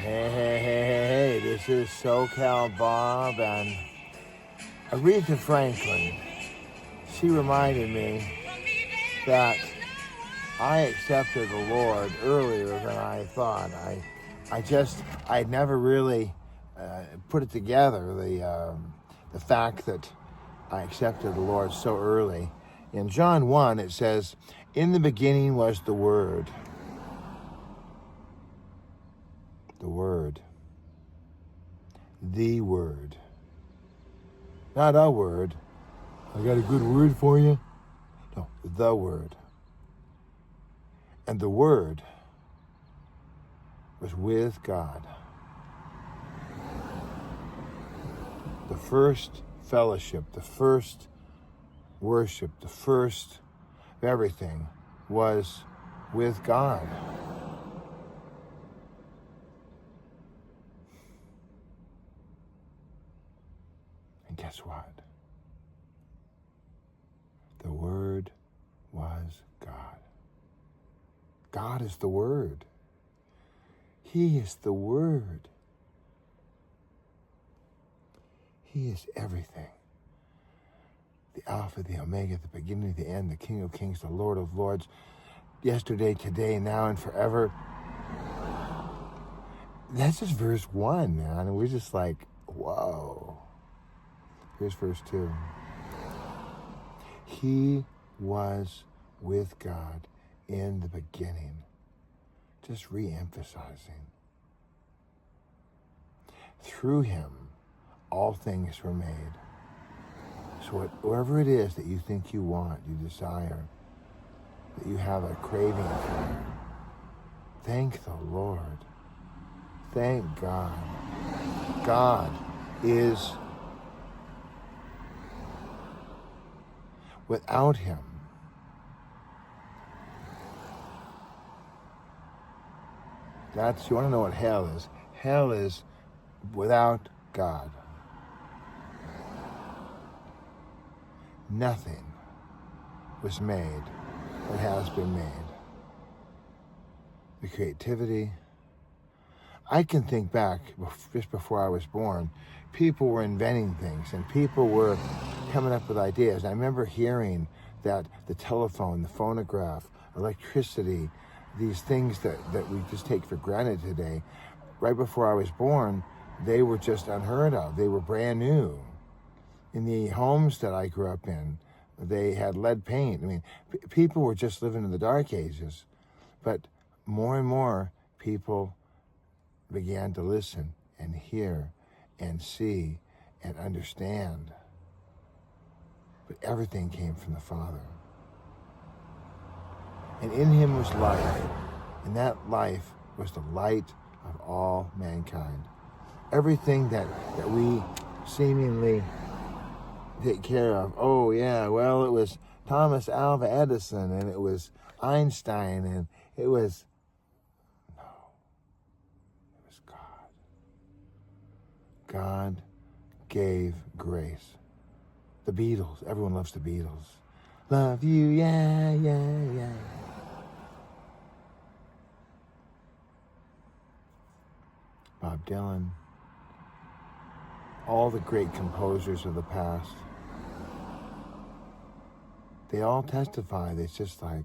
Hey, this is SoCal Bob and Aretha Franklin. She reminded me that I accepted the Lord earlier than I thought. I'd never really put it together, the fact that I accepted the Lord so early. In John 1, it says, "In the beginning was the Word." The Word. The Word. Not a word. I got a good word for you. No, the Word. And the Word was with God. The first fellowship, the first worship, the first of everything was with God. And guess what? The Word was God. God is the Word. He is the Word. He is everything. The Alpha, the Omega, the beginning, the end, the King of Kings, the Lord of Lords, yesterday, today, now, and forever. That's just verse 1, man. And we're just like, whoa. Here's verse 2. He was with God in the beginning. Just re-emphasizing. Through him, all things were made. So whatever it is that you think you want, you desire, that you have a craving for, thank the Lord. Thank God. God is, without him, you want to know what hell is? Hell is without God. Nothing was made that has been made. The creativity. I can think back, just before I was born, people were inventing things and people were coming up with ideas. I remember hearing that the telephone, the phonograph, electricity, these things that we just take for granted today, right before I was born, they were just unheard of. They were brand new. In the homes that I grew up in, they had lead paint. I mean, people were just living in the dark ages. But more and more people began to listen and hear and see and understand. But everything came from the Father. And in him was life, and that life was the light of all mankind. Everything that we seemingly take care of, oh yeah, well, it was Thomas Alva Edison, and it was Einstein, and it was, no, it was God. God gave grace. The Beatles, everyone loves the Beatles. Love you, yeah, yeah, yeah. Bob Dylan, all the great composers of the past, they all testify. It's just like,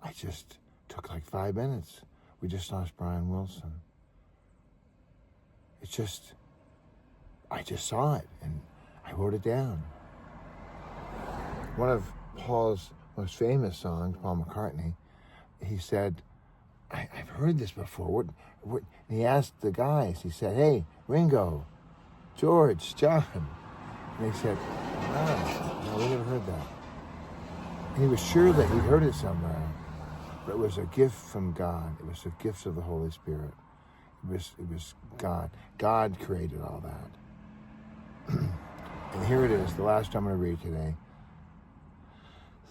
I just took like 5 minutes. We just lost Brian Wilson. It's just, I just saw it and I wrote it down. One of Paul's most famous songs, Paul McCartney, he said, I've heard this before. What? And he asked the guys, he said, hey, Ringo, George, John. And they said, no, we never heard that. And he was sure that he'd heard it somewhere. But it was a gift from God. It was a gift of the Holy Spirit. It was God. God created all that. And here it is, the last I'm going to read today.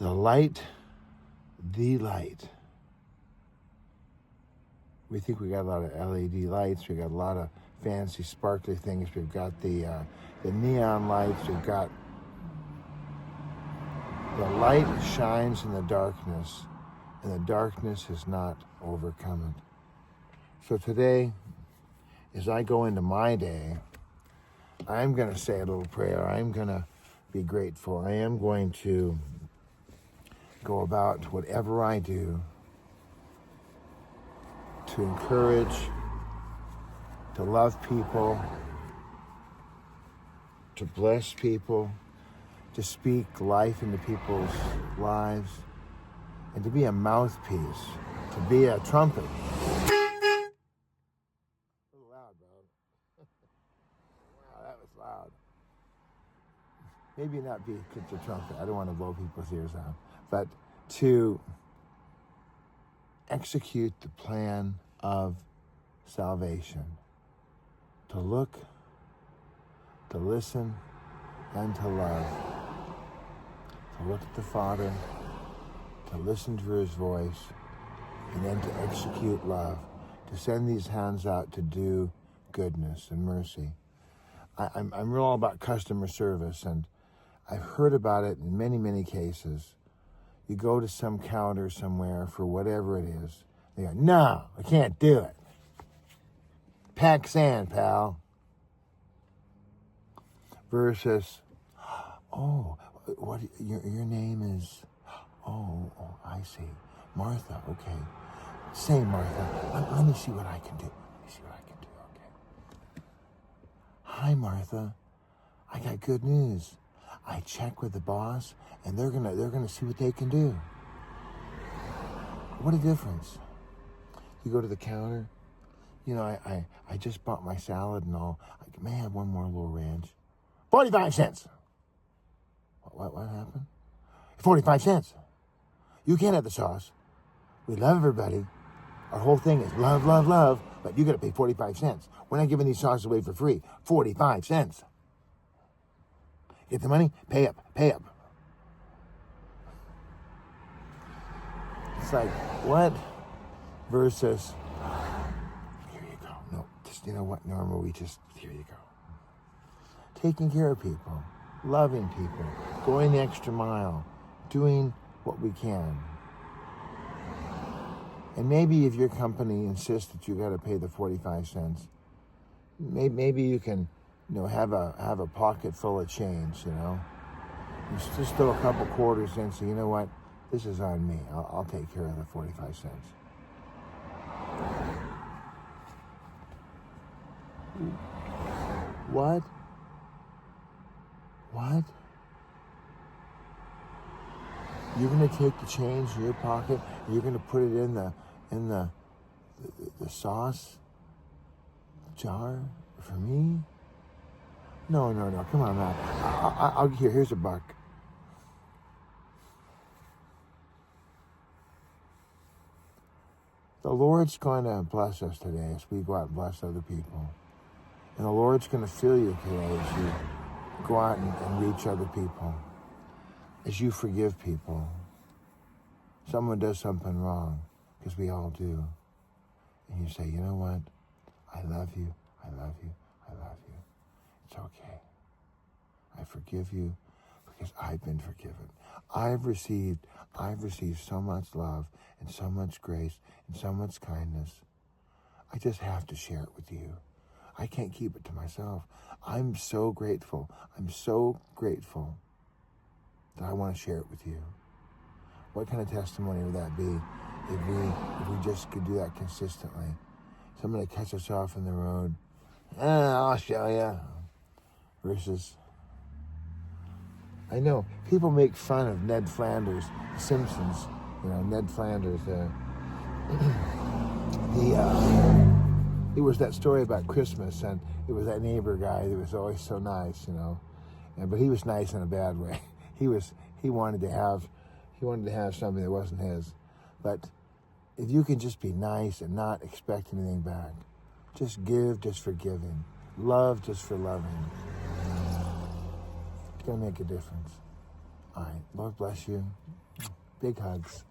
The light. We think we got a lot of LED lights. We got a lot of fancy, sparkly things. We've got the neon lights. We've got the light shines in the darkness, and the darkness has not overcome it. So today, as I go into my day, I'm going to say a little prayer. I'm going to be grateful. I am going to go about whatever I do to encourage, to love people, to bless people, to speak life into people's lives, and to be a mouthpiece, to be a trumpet. A little loud, bro. Wow, that was loud. Maybe not be the trumpet. I don't want to blow people's ears out. But to execute the plan of salvation. To look, to listen, and to love. To look at the Father, to listen to his voice, and then to execute love. To send these hands out to do goodness and mercy. I'm real all about customer service, and I've heard about it in many, many cases. You go to some counter somewhere for whatever it is. They go, no, I can't do it. Pack sand, pal. Versus, oh, what? Your name is, oh, I see. Martha, okay. Say, Martha, let me see what I can do. Okay. Hi, Martha. I got good news. I checked with the boss, and they're gonna see what they can do. What a difference. You go to the counter. You know, I just bought my salad and all. I may have one more little ranch. 45 cents. What happened? 45 cents. You can't have the sauce. We love everybody. Our whole thing is love, love, love, but you got to pay 45 cents. We're not giving these sauces away for free. 45 cents. Get the money? Pay up. It's like, what? Versus, here you go. No, just, you know what, Norma, here you go. Taking care of people, loving people, going the extra mile, doing what we can. And maybe if your company insists that you got to pay the 45 cents, maybe you can, have a pocket full of change, just throw a couple quarters in and say, you know what, this is on me. I'll take care of the 45 cents. What? You're gonna take the change in your pocket and you're gonna put it in the sauce jar for me? No, come on, man. Here's a buck. The Lord's going to bless us today as we go out and bless other people. And the Lord's going to fill you today as you go out and reach other people. As you forgive people. Someone does something wrong, because we all do. And you say, you know what? I love you. It's okay. I forgive you because I've been forgiven. I've received so much love and so much grace and so much kindness. I just have to share it with you. I can't keep it to myself. I'm so grateful that I want to share it with you. What kind of testimony would that be if we just could do that consistently? Somebody cuts us off in the road, I'll show you. Versus, I know people make fun of Ned Flanders, The Simpsons. Ned Flanders. It was that story about Christmas, and it was that neighbor guy that was always so nice, but he was nice in a bad way. He wanted to have something that wasn't his. But if you can just be nice and not expect anything back, just give, just for giving, love just for loving, it's gonna make a difference. All right, Lord bless you. Big hugs.